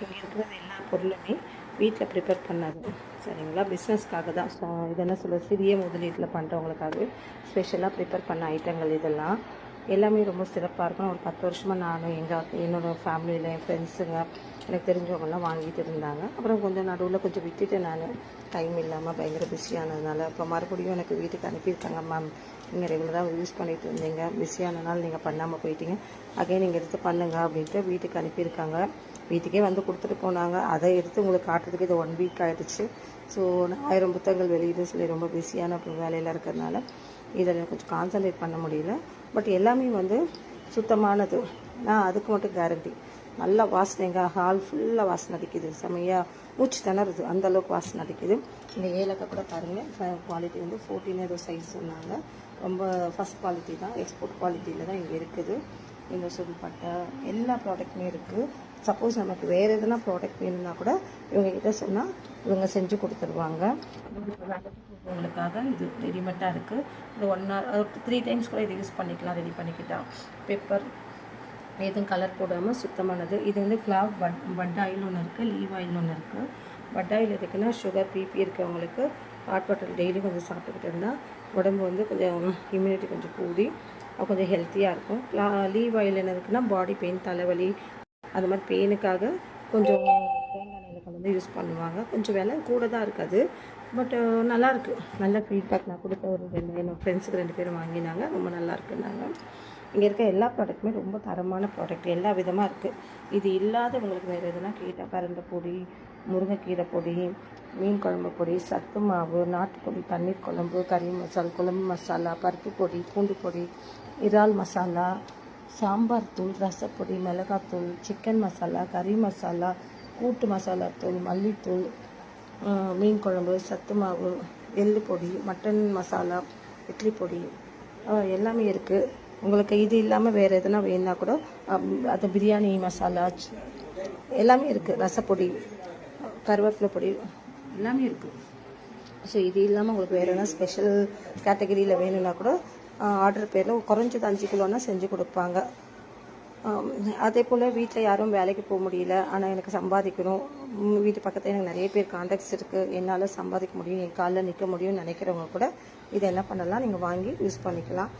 இங்கே இருக்கிறது எல்லா பொருளுமே வீட்டில் ப்ரிப்பேர் பண்ணது சரிங்களா. பிஸ்னஸ்க்காக தான். ஸோ இதெல்லாம் சொல்ல சிறிய முதலீட்டில் பண்ணுறவங்களுக்காகவே ஸ்பெஷலாக ப்ரிப்பேர் பண்ண ஐட்டங்கள் இதெல்லாம் எல்லாமே ரொம்ப சிறப்பாக இருக்கும். ஒரு 10 வருஷமாக நானும் என்னோடய ஃபேமிலியில் என் ஃப்ரெண்ட்ஸுங்க எனக்கு தெரிஞ்சவங்கெல்லாம் வாங்கிட்டு இருந்தாங்க. அப்புறம் கொஞ்சம் நடுவில் கொஞ்சம் விட்டுட்டு நான் டைம் இல்லாமல் பயங்கர பிஸியானதுனால இப்போ மறுபடியும் எனக்கு வீட்டுக்கு அனுப்பியிருக்காங்க. மேம் நீங்கள் ரெகுலராக யூஸ் பண்ணிகிட்டு இருந்தீங்க, பிஸியானதுனால நீங்கள் பண்ணாமல் போயிட்டீங்க, அகைன் நீங்கள் எடுத்து பண்ணுங்க அப்படின்ட்டு வீட்டுக்கு அனுப்பியிருக்காங்க. வீட்டுக்கே வந்து கொடுத்துட்டு போனாங்க. அதை எடுத்து உங்களுக்கு காட்டுறதுக்கு இது 1 வீக் ஆகிடுச்சு. ஸோ நான் 1000 புத்தகங்கள் வெளியிட்டு சொல்லி ரொம்ப பிஸியான வேலையில் இருக்கிறதுனால இதில் கொஞ்சம் கான்சன்ட்ரேட் பண்ண முடியல. பட் எல்லாமே வந்து சுத்தமானது. நான் அதுக்கு மட்டும் கேரண்டி. நல்லா வாசனைங்க, ஹால் ஃபுல்லாக வாசனை அடிக்குது, செம்மையாக மூச்சு திணறுது, அந்தளவுக்கு வாசனை அடிக்குது. இந்த ஏலக்காய் கூட பாருங்கள், குவாலிட்டி வந்து 14 ஏதோ சைஸ் சொன்னாங்க. ரொம்ப ஃபஸ்ட் குவாலிட்டி தான், எக்ஸ்போர்ட் குவாலிட்டியில் தான் இங்கே இருக்குது. இந்த சுடுபட்டை எல்லா ப்ராடக்ட்டுமே இருக்குது. சப்போஸ் நமக்கு வேறு எதுனா ப்ராடக்ட் வேணும்னா கூட இவங்ககிட்ட சொன்னால் இவங்க செஞ்சு கொடுத்துருவாங்க. உங்களுக்காக இது ரெடிமேட்டாக இருக்குது. இது 1 hour 3 டைம்ஸ் கூட இது யூஸ் பண்ணிக்கலாம். ரெடி பண்ணிக்கிட்டால் பெப்பர் எதுவும் கலர் போடாமல் சுத்தமானது. இது வந்து கிளாவ் பட் ஆயில் ஒன்று இருக்குது, லீவ் ஆயில் ஒன்று இருக்குது. பட் ஆயில் எதுக்குன்னா சுகர் பிபி இருக்கிறவங்களுக்கு ஹாட் வாட்டர் டெய்லி கொஞ்சம் சாப்பிட்டுக்கிட்டு இருந்தால் உடம்பு வந்து கொஞ்சம் இம்யூனிட்டி கொஞ்சம் கூடி கொஞ்சம் ஹெல்த்தியாக இருக்கும். லீவ் ஆயில் என்ன இருக்குன்னா பாடி பெயின், தலைவலி, அது மாதிரி பெயினுக்காக கொஞ்சம் தேங்காய் எண்ணெயில் கலந்து யூஸ் பண்ணுவாங்க. கொஞ்சம் விலை கூட தான் இருக்காது, பட் நல்லாயிருக்கு. நல்ல ஃபீட்பேக் நான் கொடுத்த என்னோடய ஃப்ரெண்ட்ஸுக்கு 2 பேரும் வாங்கினாங்க, ரொம்ப நல்லாயிருக்குன்னாங்க. இங்கே இருக்க எல்லா ப்ராடக்ட்டுமே ரொம்ப தரமான ப்ராடக்ட், எல்லா விதமாக இருக்குது. இது இல்லாத உங்களுக்கு வேறு எதுனா கேட்டால் பரண்டை பொடி, முருங்கைக்கீரை பொடி, மீன் குழம்பு பொடி, சத்து மாவு, நாட்டுப்பொடி, பன்னீர் குழம்பு, கறி மசாலா, குழம்பு மசாலா, பருப்பு பொடி, பூண்டு பொடி, இறால் மசாலா, சாம்பார் தூள், ரசப்பொடி, மிளகாத்தூள், சிக்கன் மசாலா, கறி மசாலா, கூட்டு மசாலா தூள், மல்லித்தூள், மீன் குழம்பு, சத்து மாவு, எள்ளு பொடி, மட்டன் மசாலா, இட்லி பொடி எல்லாமே இருக்குது. உங்களுக்கு இது இல்லாமல் வேறு எதுனா வேணுன்னா கூட அது பிரியாணி மசாலா எல்லாமே இருக்குது. ரசப்பொடி, கருவேப்பிலை பொடி எல்லாமே இருக்குது. ஸோ இது இல்லாமல் உங்களுக்கு வேறு எதுனா ஸ்பெஷல் கேட்டகரியில் வேணும்னா கூட ஆர்டர் பேரில் குறைஞ்சது 5 கிலோன்னா செஞ்சு கொடுப்பாங்க. அதே போல் வீட்டில் யாரும் வேலைக்கு போக முடியல, ஆனால் எனக்கு சம்பாதிக்கணும், வீட்டு பக்கத்தில் எனக்கு நிறைய பேர் கான்டாக்ட்ஸ் இருக்குது, என்னால் சம்பாதிக்க முடியும், என் காலில் நிற்க முடியும்னு நினைக்கிறவங்க கூட இதை என்ன பண்ணலாம், நீங்கள் வாங்கி யூஸ் பண்ணிக்கலாம்.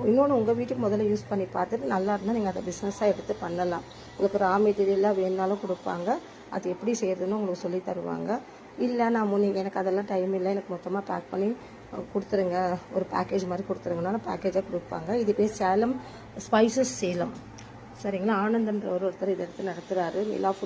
இன்னொன்று, உங்கள் வீட்டுக்கு முதல்ல யூஸ் பண்ணி பார்த்துட்டு நல்லா இருந்தால் நீங்கள் அதை பிஸ்னஸாக எடுத்து பண்ணலாம். உங்களுக்கு ரா மெட்டீரியலாக வேணுனாலும் கொடுப்பாங்க, அது எப்படி செய்கிறதுன்னு உங்களுக்கு சொல்லி தருவாங்க. இல்லை நீங்கள் எனக்கு அதெல்லாம் டைம் இல்லை, எனக்கு மொத்தமாக பேக் பண்ணி கொடுத்துருங்க, ஒரு பேக்கேஜ் மாதிரி கொடுத்துருங்கன்னா பேக்கேஜாக கொடுப்பாங்க. இது பேர் சேலம் ஸ்பைசஸ் சேலம், சரிங்களா. ஆனந்தன்ற ஒருத்தர் இதை எடுத்து நடத்துகிறாரு. நிலா